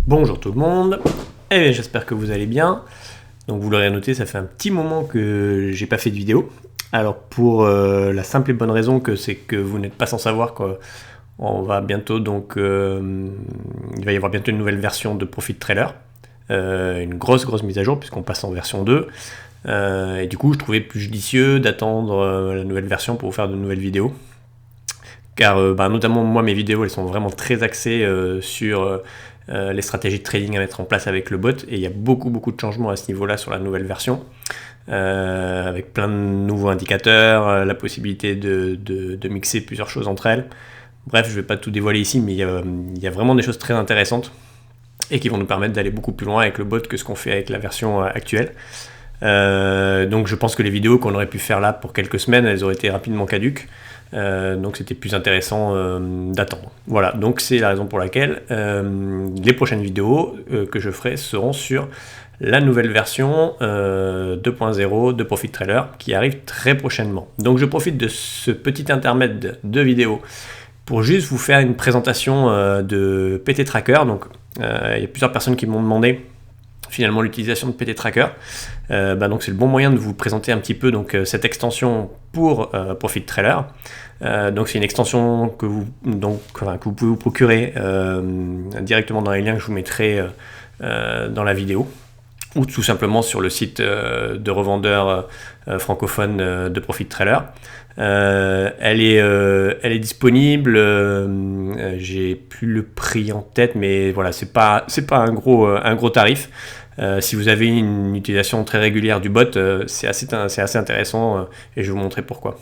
Bonjour tout le monde, et j'espère que vous allez bien. Donc vous l'aurez noté, ça fait un petit moment que j'ai pas fait de vidéo. Alors pour la simple et bonne raison que c'est que vous n'êtes pas sans savoir qu'on va bientôt il va y avoir bientôt une nouvelle version de Profit Trailer, une grosse mise à jour puisqu'on passe en version 2. Et du coup je trouvais plus judicieux d'attendre la nouvelle version pour vous faire de nouvelles vidéos. Car notamment moi mes vidéos elles sont vraiment très axées sur les stratégies de trading à mettre en place avec le bot, et il y a beaucoup de changements à ce niveau là sur la nouvelle version, avec plein de nouveaux indicateurs, la possibilité de mixer plusieurs choses entre elles. Bref, je ne vais pas tout dévoiler ici, mais il y a vraiment des choses très intéressantes et qui vont nous permettre d'aller beaucoup plus loin avec le bot que ce qu'on fait avec la version actuelle. Donc je pense que les vidéos qu'on aurait pu faire là pour quelques semaines, elles auraient été rapidement caduques. Donc c'était plus intéressant d'attendre. Voilà, donc c'est la raison pour laquelle les prochaines vidéos que je ferai seront sur la nouvelle version 2.0 de Profit Trailer qui arrive très prochainement. Donc je profite de ce petit intermède de vidéo pour juste vous faire une présentation de PT Tracker. Donc il y a plusieurs personnes qui m'ont demandé finalement l'utilisation de PT Tracker. Donc c'est le bon moyen de vous présenter un petit peu cette extension pour Profit Trailer. Donc c'est une extension que vous pouvez vous procurer directement dans les liens que je vous mettrai dans la vidéo, ou tout simplement sur le site de revendeur francophone de Profit Trailer. Elle est disponible, j'ai plus le prix en tête, mais voilà, c'est pas un gros tarif. Si vous avez une utilisation très régulière du bot, c'est assez intéressant, et je vais vous montrer pourquoi.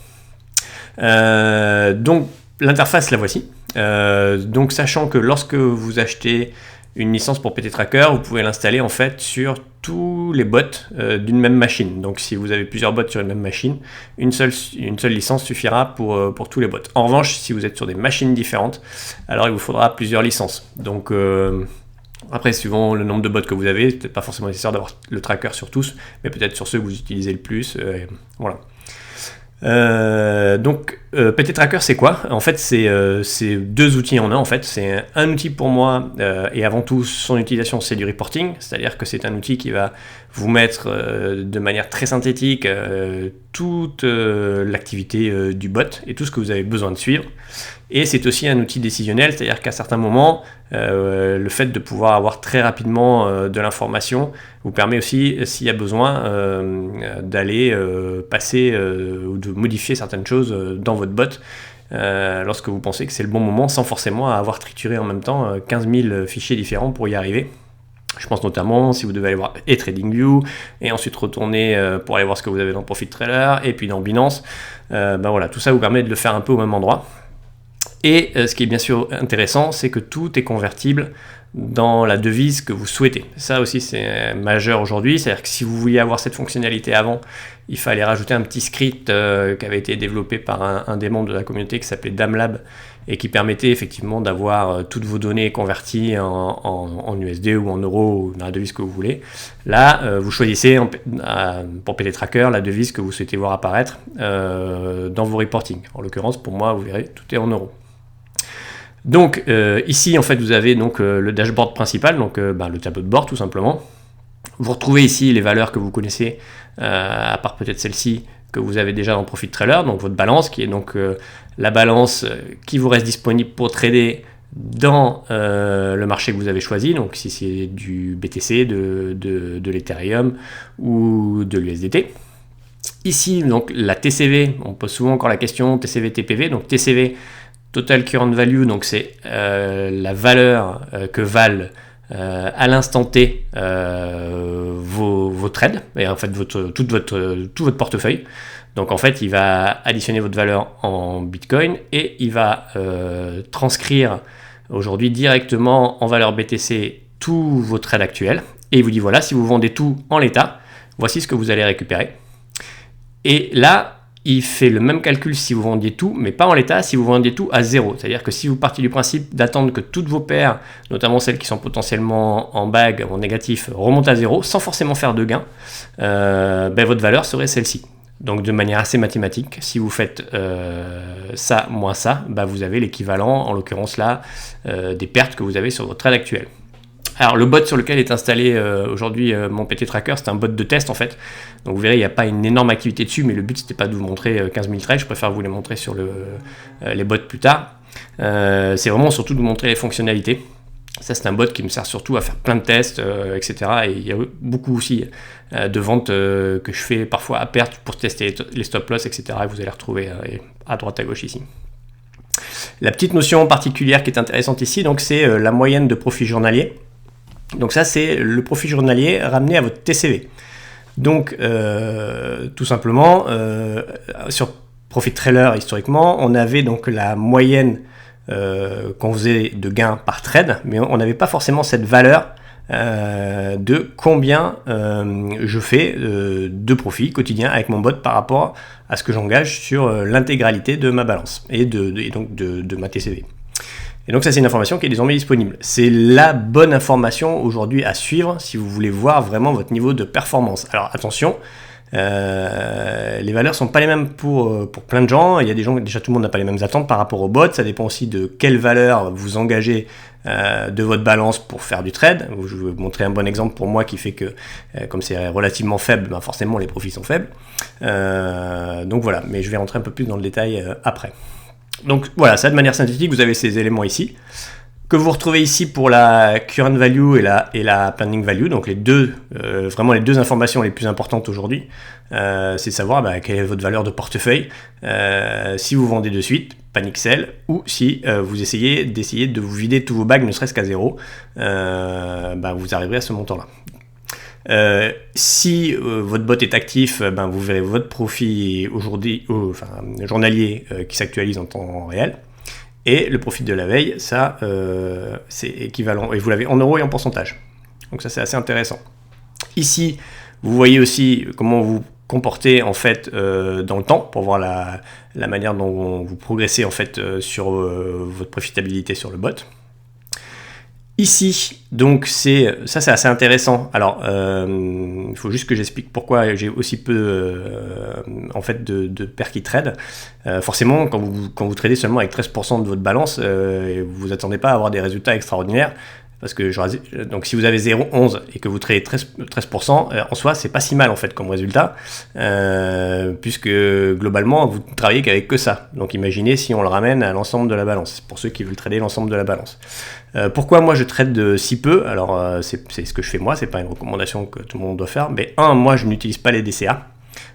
Donc l'interface la voici. Donc sachant que lorsque vous achetez une licence pour PT Tracker, vous pouvez l'installer en fait sur tous les bots d'une même machine. Donc si vous avez plusieurs bots sur une même machine, une seule licence suffira pour tous les bots. En revanche, si vous êtes sur des machines différentes, alors il vous faudra plusieurs licences. Donc après, suivant le nombre de bots que vous avez, c'est peut-être pas forcément nécessaire d'avoir le tracker sur tous, mais peut-être sur ceux que vous utilisez le plus. Voilà. Donc PT Tracker c'est quoi? En fait c'est deux outils en un. En fait c'est un outil pour moi, et avant tout son utilisation c'est du reporting, c'est-à-dire que c'est un outil qui va vous mettre de manière très synthétique toute l'activité du bot et tout ce que vous avez besoin de suivre. Et c'est aussi un outil décisionnel, c'est-à-dire qu'à certains moments, le fait de pouvoir avoir très rapidement de l'information vous permet aussi, s'il y a besoin, d'aller passer ou de modifier certaines choses dans votre bot lorsque vous pensez que c'est le bon moment, sans forcément avoir trituré en même temps 15 000 fichiers différents pour y arriver. Je pense notamment si vous devez aller voir TradingView et ensuite retourner pour aller voir ce que vous avez dans Profit Trailer et puis dans Binance. Voilà, tout ça vous permet de le faire un peu au même endroit. Et ce qui est bien sûr intéressant, c'est que tout est convertible dans la devise que vous souhaitez. Ça aussi c'est majeur aujourd'hui, c'est-à-dire que si vous vouliez avoir cette fonctionnalité avant, il fallait rajouter un petit script qui avait été développé par un des membres de la communauté qui s'appelait Damlab et qui permettait effectivement d'avoir toutes vos données converties en USD ou en euros ou dans la devise que vous voulez. Là, vous choisissez pour PT Tracker la devise que vous souhaitez voir apparaître dans vos reporting. En l'occurrence, pour moi, vous verrez, tout est en euros. Donc ici en fait vous avez le dashboard principal, le tableau de bord tout simplement. Vous retrouvez ici les valeurs que vous connaissez, à part peut-être celle-ci que vous avez déjà dans Profit Trailer, donc votre balance qui est la balance qui vous reste disponible pour trader dans le marché que vous avez choisi, donc si c'est du BTC, de l'Ethereum ou de l'USDT. Ici donc la TCV, on pose souvent encore la question TCV TPV, donc TCV Total Current Value, donc c'est la valeur que valent à l'instant T vos trades, et en fait tout votre portefeuille. Donc en fait il va additionner votre valeur en Bitcoin et il va transcrire aujourd'hui directement en valeur BTC tous vos trades actuels, et il vous dit voilà, si vous vendez tout en l'état, voici ce que vous allez récupérer. Et là il fait le même calcul si vous vendiez tout, mais pas en l'état, si vous vendiez tout à zéro. C'est-à-dire que si vous partiez du principe d'attendre que toutes vos paires, notamment celles qui sont potentiellement en bag, en négatif, remontent à zéro, sans forcément faire de gain, votre valeur serait celle-ci. Donc de manière assez mathématique, si vous faites ça moins ça, vous avez l'équivalent, en l'occurrence là, des pertes que vous avez sur votre trade actuel. Alors le bot sur lequel est installé aujourd'hui mon PT Tracker, c'est un bot de test en fait. Donc vous verrez, il n'y a pas une énorme activité dessus, mais le but c'était pas de vous montrer 15 000 trades, je préfère vous les montrer sur les bots plus tard. C'est vraiment surtout de vous montrer les fonctionnalités. Ça c'est un bot qui me sert surtout à faire plein de tests, etc. Et il y a beaucoup aussi de ventes que je fais parfois à perte pour tester les stop loss, etc. Et vous allez retrouver à droite à gauche ici. La petite notion particulière qui est intéressante ici, donc c'est la moyenne de profit journalier. Donc ça c'est le profit journalier ramené à votre TCV. Donc tout simplement sur Profit Trailer historiquement, on avait donc la moyenne qu'on faisait de gains par trade, mais on n'avait pas forcément cette valeur de combien je fais de profit quotidien avec mon bot par rapport à ce que j'engage sur l'intégralité de ma balance et donc de ma TCV. Et donc ça c'est une information qui est désormais disponible. C'est la bonne information aujourd'hui à suivre si vous voulez voir vraiment votre niveau de performance. Alors attention, les valeurs sont pas les mêmes pour plein de gens. Il y a des gens, déjà tout le monde n'a pas les mêmes attentes par rapport au bot. Ça dépend aussi de quelle valeur vous engagez de votre balance pour faire du trade. Je vais vous montrer un bon exemple pour moi qui fait que comme c'est relativement faible, ben forcément les profits sont faibles. Donc voilà, mais je vais rentrer un peu plus dans le détail après. Donc voilà, ça de manière synthétique, vous avez ces éléments ici, que vous retrouvez ici pour la current value et la planning value, donc vraiment les deux informations les plus importantes aujourd'hui, c'est de savoir quelle est votre valeur de portefeuille, si vous vendez de suite, panic sell, ou si vous essayez de vous vider tous vos bags, ne serait-ce qu'à zéro, vous arriverez à ce montant-là. Si votre bot est actif, vous verrez votre profit aujourd'hui, journalier qui s'actualise en temps réel. Et le profit de la veille, ça, c'est équivalent. Et vous l'avez en euros et en pourcentage. Donc ça, c'est assez intéressant. Ici, vous voyez aussi comment vous comportez en fait dans le temps pour voir la manière dont vous progressez en fait sur votre profitabilité sur le bot. Ici, donc c'est assez intéressant. Alors, il faut juste que j'explique pourquoi j'ai aussi peu en fait de pairs qui trade. Forcément, quand vous tradez seulement avec 13% de votre balance, vous attendez pas à avoir des résultats extraordinaires. Parce que donc si vous avez 0,11 et que vous tradez 13%, en soi c'est pas si mal en fait comme résultat, puisque globalement vous travaillez qu'avec que ça. Donc imaginez si on le ramène à l'ensemble de la balance, pour ceux qui veulent trader l'ensemble de la balance. Pourquoi moi je trade si peu? Alors c'est ce que je fais moi, c'est pas une recommandation que tout le monde doit faire, mais moi je n'utilise pas les DCA.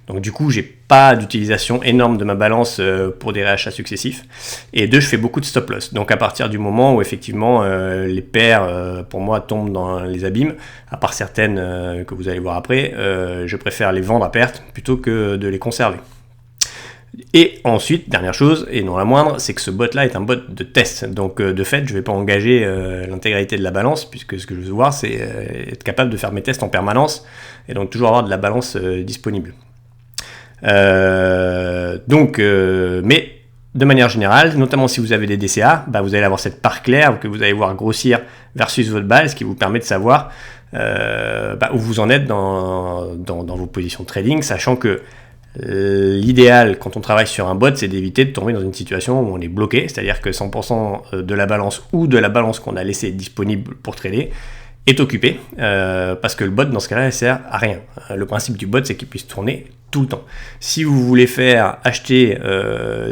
Donc du coup, j'ai pas d'utilisation énorme de ma balance pour des réachats successifs. Et 2, je fais beaucoup de stop loss. Donc à partir du moment où effectivement les paires pour moi tombent dans les abîmes, à part certaines que vous allez voir après, je préfère les vendre à perte plutôt que de les conserver. Et ensuite, dernière chose, et non la moindre, c'est que ce bot-là est un bot de test. Donc de fait, je ne vais pas engager l'intégralité de la balance, puisque ce que je veux voir, c'est être capable de faire mes tests en permanence, et donc toujours avoir de la balance disponible. Mais de manière générale, notamment si vous avez des DCA, vous allez avoir cette part claire que vous allez voir grossir versus votre balle, ce qui vous permet de savoir où vous en êtes dans vos positions de trading, sachant que l'idéal quand on travaille sur un bot, c'est d'éviter de tomber dans une situation où on est bloqué, c'est-à-dire que 100% de la balance ou de la balance qu'on a laissée disponible pour trader est occupé, parce que le bot dans ce cas-là ne sert à rien. Le principe du bot, c'est qu'il puisse tourner tout le temps. Si vous voulez faire acheter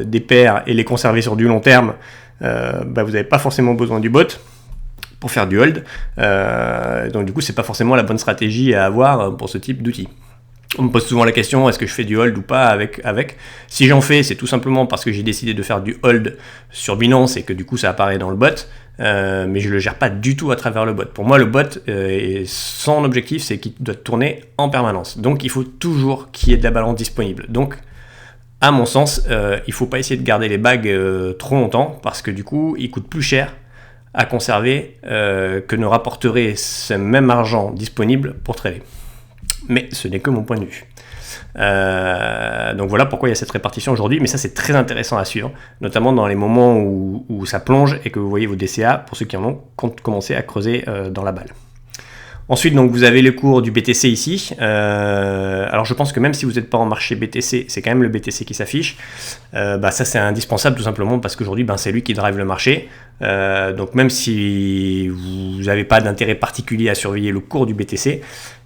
des paires et les conserver sur du long terme, vous n'avez pas forcément besoin du bot pour faire du hold. Donc du coup, c'est pas forcément la bonne stratégie à avoir pour ce type d'outil. On me pose souvent la question, est-ce que je fais du hold ou pas avec? Si j'en fais, c'est tout simplement parce que j'ai décidé de faire du hold sur Binance et que du coup ça apparaît dans le bot, mais je le gère pas du tout à travers le bot. Pour moi, le bot, son objectif, c'est qu'il doit tourner en permanence. Donc il faut toujours qu'il y ait de la balance disponible. Donc, à mon sens, il faut pas essayer de garder les bags trop longtemps, parce que du coup, ils coûtent plus cher à conserver que ne rapporterait ce même argent disponible pour trader. Mais ce n'est que mon point de vue. Donc voilà pourquoi il y a cette répartition aujourd'hui, mais ça c'est très intéressant à suivre, notamment dans les moments où ça plonge et que vous voyez vos DCA, pour ceux qui en ont commencé à creuser dans la balle. Ensuite, donc, vous avez le cours du BTC ici. Alors, je pense que même si vous n'êtes pas en marché BTC, c'est quand même le BTC qui s'affiche. Ça, c'est indispensable tout simplement parce qu'aujourd'hui, c'est lui qui drive le marché. Donc, même si vous n'avez pas d'intérêt particulier à surveiller le cours du BTC,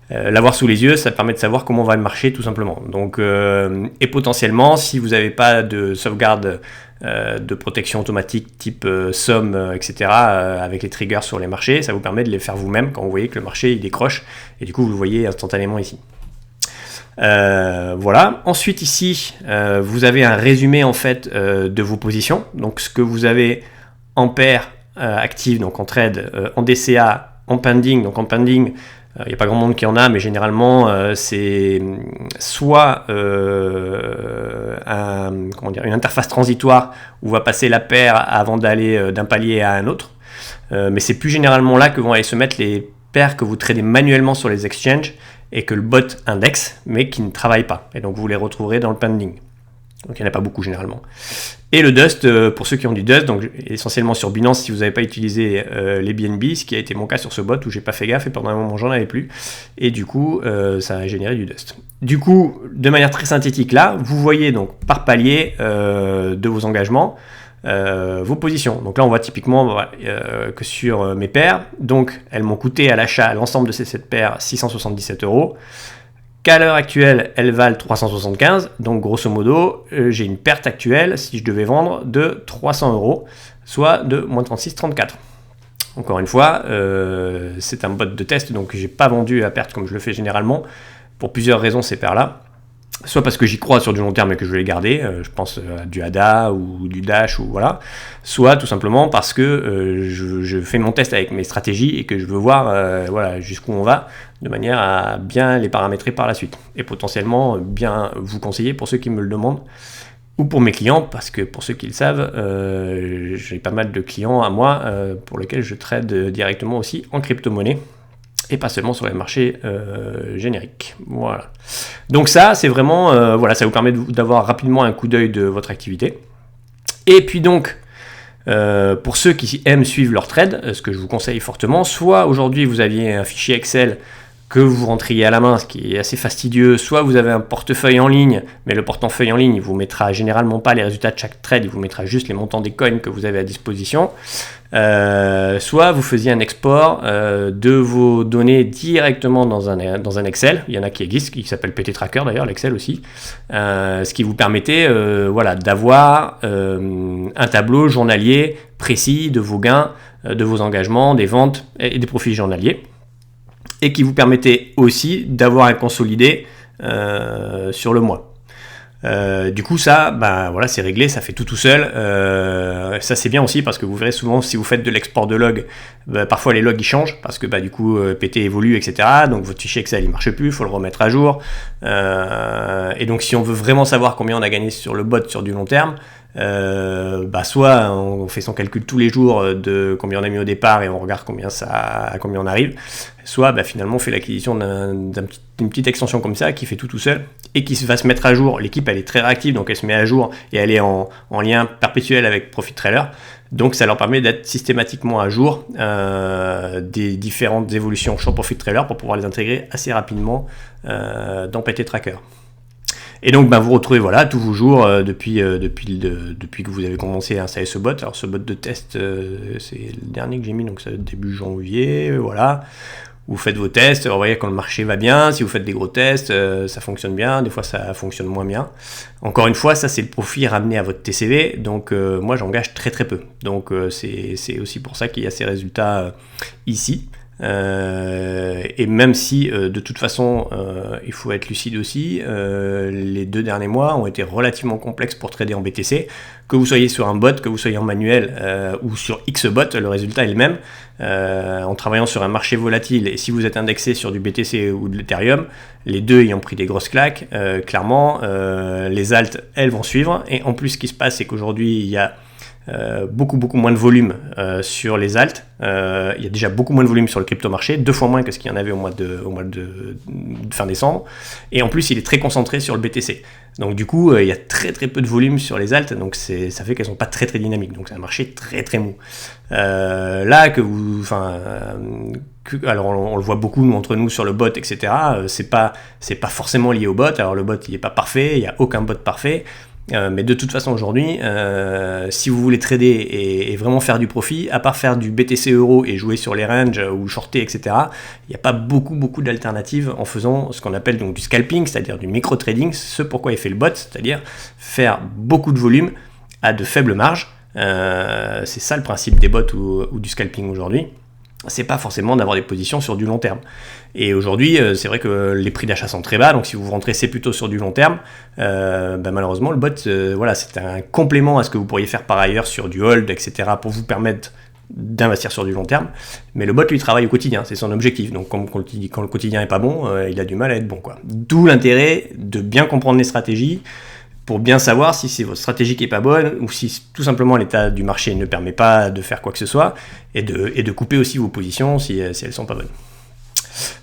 l'avoir sous les yeux, ça permet de savoir comment va le marché tout simplement. Donc, et potentiellement, si vous n'avez pas de sauvegarde de protection automatique type SOM, etc. Avec les triggers sur les marchés, ça vous permet de les faire vous-même quand vous voyez que le marché il décroche et du coup vous le voyez instantanément ici. Voilà. Ensuite ici, vous avez un résumé en fait de vos positions. Donc ce que vous avez en paire active, donc en trade, en DCA, en pending. Donc en pending, il n'y a pas grand monde qui en a, mais généralement c'est soit une interface transitoire où va passer la paire avant d'aller d'un palier à un autre. Mais c'est plus généralement là que vont aller se mettre les paires que vous tradez manuellement sur les exchanges et que le bot indexe, mais qui ne travaillent pas. Et donc vous les retrouverez dans le pending. Donc il n'y en a pas beaucoup généralement. Et le Dust, pour ceux qui ont du Dust, donc essentiellement sur Binance si vous n'avez pas utilisé les BNB, ce qui a été mon cas sur ce bot où j'ai pas fait gaffe et pendant un moment j'en avais plus. Et du coup, ça a généré du Dust. Du coup, de manière très synthétique là, vous voyez donc par palier de vos engagements, vos positions. Donc là on voit typiquement que sur mes paires, donc elles m'ont coûté à l'achat l'ensemble de ces 7 paires 677 €. Qu'à l'heure actuelle, elles valent 375, donc grosso modo, j'ai une perte actuelle, si je devais vendre, de 300 €, soit de moins 36,34. Encore une fois, c'est un bot de test, donc j'ai pas vendu à perte comme je le fais généralement, pour plusieurs raisons ces paires-là. Soit parce que j'y crois sur du long terme et que je vais les garder, je pense à du ADA ou du Dash, ou voilà. Soit tout simplement parce que je fais mon test avec mes stratégies et que je veux voir jusqu'où on va, de manière à bien les paramétrer par la suite. Et potentiellement bien vous conseiller pour ceux qui me le demandent, ou pour mes clients, parce que pour ceux qui le savent, j'ai pas mal de clients à moi pour lesquels je trade directement aussi en crypto-monnaie. Et pas seulement sur les marchés génériques. Voilà. Donc ça, c'est vraiment, ça vous permet d'avoir rapidement un coup d'œil de votre activité. Et puis donc, pour ceux qui aiment suivre leur trade, ce que je vous conseille fortement, soit aujourd'hui vous aviez un fichier Excel que vous rentriez à la main, ce qui est assez fastidieux, soit vous avez un portefeuille en ligne, mais le portefeuille en ligne, il vous mettra généralement pas les résultats de chaque trade, il vous mettra juste les montants des coins que vous avez à disposition, soit vous faisiez un export de vos données directement dans un Excel, il y en a qui existent, qui s'appelle PT Tracker d'ailleurs, l'Excel aussi, ce qui vous permettait d'avoir un tableau journalier précis de vos gains, de vos engagements, des ventes et des profits journaliers, et qui vous permettait aussi d'avoir un consolidé sur le mois. Du coup ça, c'est réglé, ça fait tout seul. Ça c'est bien aussi parce que vous verrez souvent si vous faites de l'export de log, parfois les logs ils changent parce que du coup PT évolue, etc. Donc votre fichier Excel il marche plus, il faut le remettre à jour. Et donc si on veut vraiment savoir combien on a gagné sur le bot sur du long terme, soit on fait son calcul tous les jours de combien on a mis au départ et on regarde à combien on arrive, soit finalement on fait l'acquisition d'une petite extension comme ça qui fait tout seul et qui va se mettre à jour. L'équipe elle est très réactive, donc elle se met à jour et elle est en lien perpétuel avec Profit Trailer, donc ça leur permet d'être systématiquement à jour des différentes évolutions sur Profit Trailer pour pouvoir les intégrer assez rapidement dans PT Tracker. Et donc vous retrouvez tous vos jours depuis que vous avez commencé à installer ce bot. Alors ce bot de test, c'est le dernier que j'ai mis, donc c'est début janvier, voilà. Vous faites vos tests, vous voyez quand le marché va bien, si vous faites des gros tests, ça fonctionne bien, des fois ça fonctionne moins bien. Encore une fois, ça c'est le profit ramené à votre TCV, donc moi j'engage très très peu. Donc c'est aussi pour ça qu'il y a ces résultats ici. Et même si de toute façon il faut être lucide aussi, les 2 derniers mois ont été relativement complexes pour trader en BTC, que vous soyez sur un bot, que vous soyez en manuel ou sur Xbot, le résultat est le même. En travaillant sur un marché volatile, et si vous êtes indexé sur du BTC ou de l'Ethereum, les deux ayant pris des grosses claques, clairement les alts elles vont suivre. Et en plus ce qui se passe c'est qu'aujourd'hui il y a beaucoup moins de volume sur les alts. Il y a déjà beaucoup moins de volume sur le crypto marché, 2 fois moins que ce qu'il y en avait au mois de fin décembre, et en plus il est très concentré sur le BTC. Donc du coup, il y a très très peu de volume sur les alts, donc ça fait qu'elles sont pas très très dynamiques. Donc c'est un marché très très mou. Là alors on le voit beaucoup nous, entre nous sur le bot, etc. C'est pas forcément lié au bot. Alors le bot il est pas parfait, il y a aucun bot parfait. Mais de toute façon aujourd'hui, si vous voulez trader et vraiment faire du profit, à part faire du BTC euro et jouer sur les ranges ou shorter, etc., il n'y a pas beaucoup d'alternatives en faisant ce qu'on appelle donc du scalping, c'est-à-dire du micro-trading, ce pourquoi il fait le bot, c'est-à-dire faire beaucoup de volume à de faibles marges. C'est ça le principe des bots ou du scalping aujourd'hui. C'est pas forcément d'avoir des positions sur du long terme. Et aujourd'hui, c'est vrai que les prix d'achat sont très bas, donc si vous rentrez, c'est plutôt sur du long terme. Malheureusement, le bot, c'est un complément à ce que vous pourriez faire par ailleurs sur du hold, etc., pour vous permettre d'investir sur du long terme. Mais le bot, lui, travaille au quotidien, c'est son objectif. Donc quand le quotidien est pas bon, il a du mal à être bon, quoi. D'où l'intérêt de bien comprendre les stratégies, pour bien savoir si c'est votre stratégie qui est pas bonne ou si tout simplement l'état du marché ne permet pas de faire quoi que ce soit et de couper aussi vos positions si elles sont pas bonnes.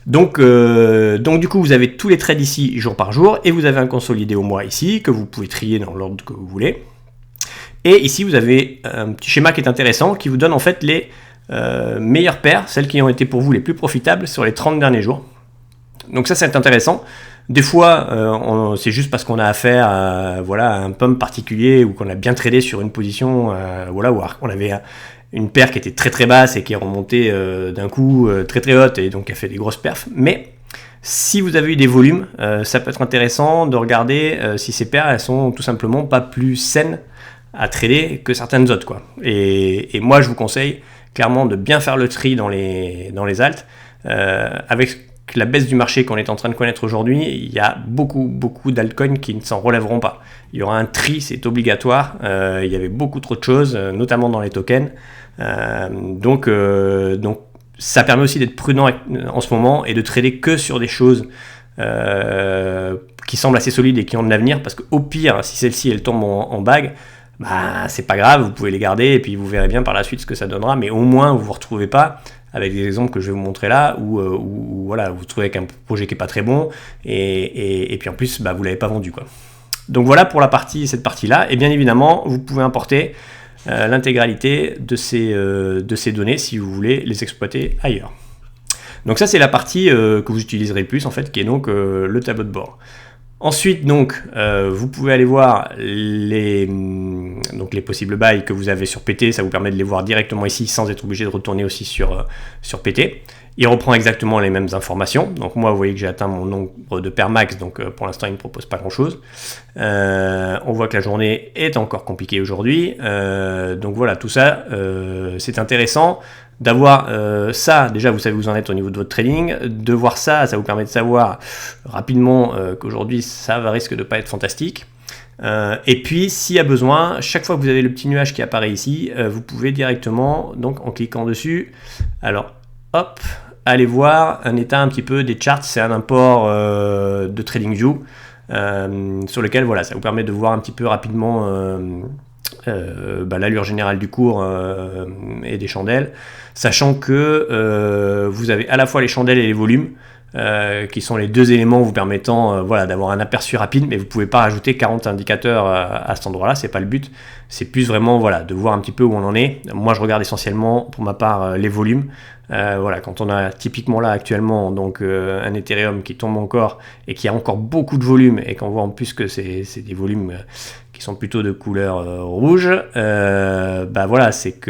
Donc du coup vous avez tous les trades ici jour par jour et vous avez un consolidé au mois ici que vous pouvez trier dans l'ordre que vous voulez. Et ici vous avez un petit schéma qui est intéressant qui vous donne en fait les meilleures paires, celles qui ont été pour vous les plus profitables sur les 30 derniers jours. Donc ça c'est intéressant. Des fois, c'est juste parce qu'on a affaire à un pump particulier ou qu'on a bien tradé sur une position, où on avait une paire qui était très très basse et qui est remontée d'un coup très très haute et donc qui a fait des grosses perfs. Mais si vous avez eu des volumes, ça peut être intéressant de regarder si ces paires elles sont tout simplement pas plus saines à trader que certaines autres, quoi. Et moi, je vous conseille clairement de bien faire le tri dans les alts avec la baisse du marché qu'on est en train de connaître aujourd'hui. Il y a beaucoup d'altcoins qui ne s'en relèveront pas. Il y aura un tri, c'est obligatoire. Il y avait beaucoup trop de choses, notamment dans les tokens. Donc ça permet aussi d'être prudent en ce moment et de trader que sur des choses qui semblent assez solides et qui ont de l'avenir, parce qu'au pire, si celle-ci elle tombe en bag, c'est pas grave, vous pouvez les garder et puis vous verrez bien par la suite ce que ça donnera, mais au moins vous vous retrouvez pas avec des exemples que je vais vous montrer là, où vous vous trouvez avec un projet qui n'est pas très bon, et puis en plus, vous ne l'avez pas vendu, quoi. Donc voilà pour cette partie-là, et bien évidemment, vous pouvez importer l'intégralité de ces données si vous voulez les exploiter ailleurs. Donc ça, c'est la partie que vous utiliserez le plus, en fait, qui est donc le tableau de bord. Ensuite, donc, vous pouvez aller voir les possibles buys que vous avez sur PT. Ça vous permet de les voir directement ici sans être obligé de retourner aussi sur PT. Il reprend exactement les mêmes informations. Donc moi, vous voyez que j'ai atteint mon nombre de paires max. Donc pour l'instant, il ne me propose pas grand-chose. On voit que la journée est encore compliquée aujourd'hui. Donc voilà, tout ça, c'est intéressant. D'avoir ça, déjà vous savez où vous en êtes au niveau de votre trading, de voir ça vous permet de savoir rapidement qu'aujourd'hui ça risque de pas être fantastique. Et puis s'il y a besoin, chaque fois que vous avez le petit nuage qui apparaît ici, vous pouvez directement, donc en cliquant dessus, alors hop, aller voir un état un petit peu des charts, c'est un import de TradingView sur lequel ça vous permet de voir un petit peu rapidement l'allure générale du cours et des chandelles, sachant que vous avez à la fois les chandelles et les volumes qui sont les deux éléments vous permettant d'avoir un aperçu rapide, mais vous ne pouvez pas rajouter 40 indicateurs à cet endroit-là, c'est pas le but, c'est plus vraiment de voir un petit peu où on en est. Moi je regarde essentiellement pour ma part les volumes. Quand on a typiquement là actuellement donc un Ethereum qui tombe encore et qui a encore beaucoup de volume et qu'on voit en plus que c'est des volumes qui sont plutôt de couleur rouge, c'est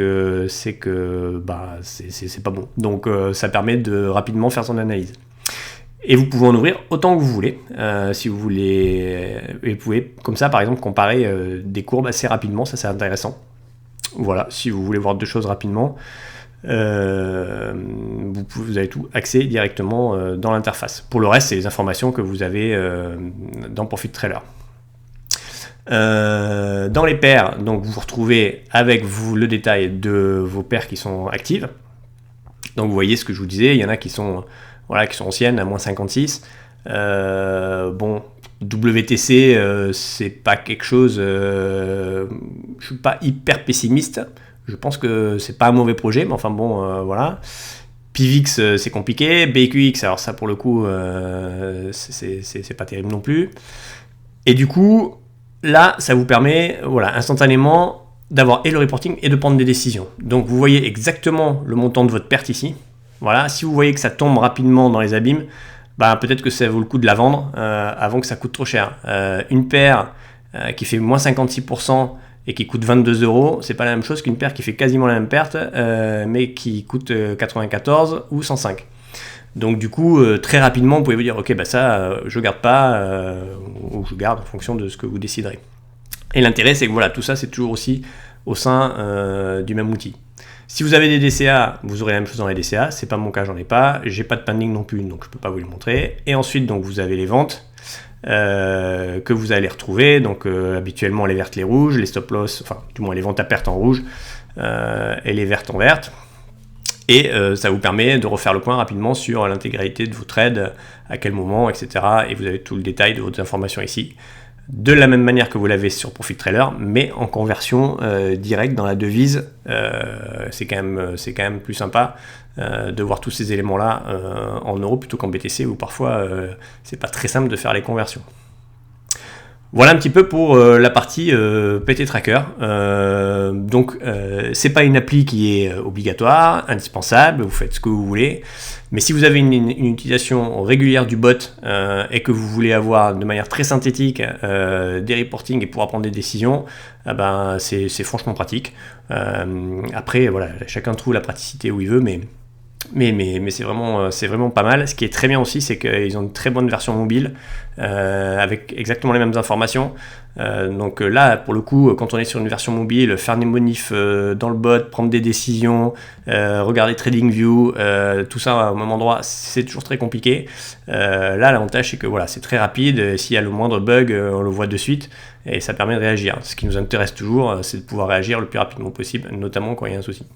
pas bon. Donc ça permet de rapidement faire son analyse. Et vous pouvez en ouvrir autant que vous voulez, si vous voulez. Et vous pouvez, comme ça, par exemple, comparer des courbes assez rapidement, ça c'est intéressant. Voilà, si vous voulez voir deux choses rapidement, vous avez tout accès directement dans l'interface. Pour le reste, c'est les informations que vous avez dans ProfitTrader. Dans les paires, donc vous retrouvez avec vous le détail de vos paires qui sont actives. Donc vous voyez ce que je vous disais, il y en a qui sont anciennes à moins 56. WTC, c'est pas quelque chose. Je suis pas hyper pessimiste. Je pense que c'est pas un mauvais projet, mais enfin voilà. PIVX, c'est compliqué. BQX, alors ça pour le coup, c'est pas terrible non plus. Et du coup, là, ça vous permet, voilà, instantanément d'avoir et le reporting et de prendre des décisions. Donc vous voyez exactement le montant de votre perte ici. Voilà, si vous voyez que ça tombe rapidement dans les abîmes, bah, peut-être que ça vaut le coup de la vendre avant que ça coûte trop cher. Une paire qui fait moins 56% et qui coûte 22 euros, c'est pas la même chose qu'une paire qui fait quasiment la même perte, mais qui coûte 94 ou 105. Donc du coup, très rapidement, vous pouvez vous dire, ok, bah ça, je garde pas, ou je garde en fonction de ce que vous déciderez. Et l'intérêt, c'est que voilà, tout ça, c'est toujours aussi au sein du même outil. Si vous avez des DCA, vous aurez la même chose dans les DCA. C'est pas mon cas, j'en ai pas. J'ai pas de pending non plus, donc je peux pas vous le montrer. Et ensuite, donc vous avez les ventes que vous allez retrouver. Donc habituellement les vertes, les rouges, les stop loss, enfin du moins les ventes à perte en rouge et les vertes en verte. Et ça vous permet de refaire le point rapidement sur l'intégralité de vos trades, à quel moment, etc. Et vous avez tout le détail de vos informations ici. De la même manière que vous l'avez sur Profit Trailer, mais en conversion directe dans la devise. C'est quand même plus sympa de voir tous ces éléments-là en euros plutôt qu'en BTC, où parfois c'est pas très simple de faire les conversions. Voilà un petit peu pour la partie PT Tracker. Donc c'est pas une appli qui est obligatoire, indispensable, vous faites ce que vous voulez. Mais si vous avez une utilisation régulière du bot et que vous voulez avoir de manière très synthétique des reportings et pouvoir prendre des décisions, ben c'est franchement pratique. Après voilà, chacun trouve la praticité où il veut, mais c'est vraiment pas mal. Ce qui est très bien aussi, c'est qu'ils ont une très bonne version mobile avec exactement les mêmes informations. Donc là, pour le coup, quand on est sur une version mobile, faire des modifs dans le bot, prendre des décisions, regarder TradingView, tout ça au même endroit, c'est toujours très compliqué. Là, l'avantage, c'est que voilà, c'est très rapide. S'il y a le moindre bug, on le voit de suite et ça permet de réagir. Ce qui nous intéresse toujours, c'est de pouvoir réagir le plus rapidement possible, notamment quand il y a un souci.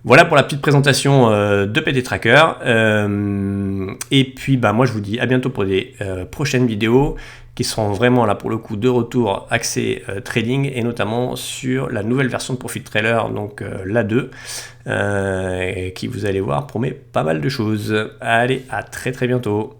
Voilà pour la petite présentation de PT Tracker. Et puis bah, moi je vous dis à bientôt pour des prochaines vidéos qui seront vraiment là pour le coup de retour axé trading et notamment sur la nouvelle version de Profit Trailer, donc la 2, qui vous allez voir promet pas mal de choses. Allez, à très bientôt.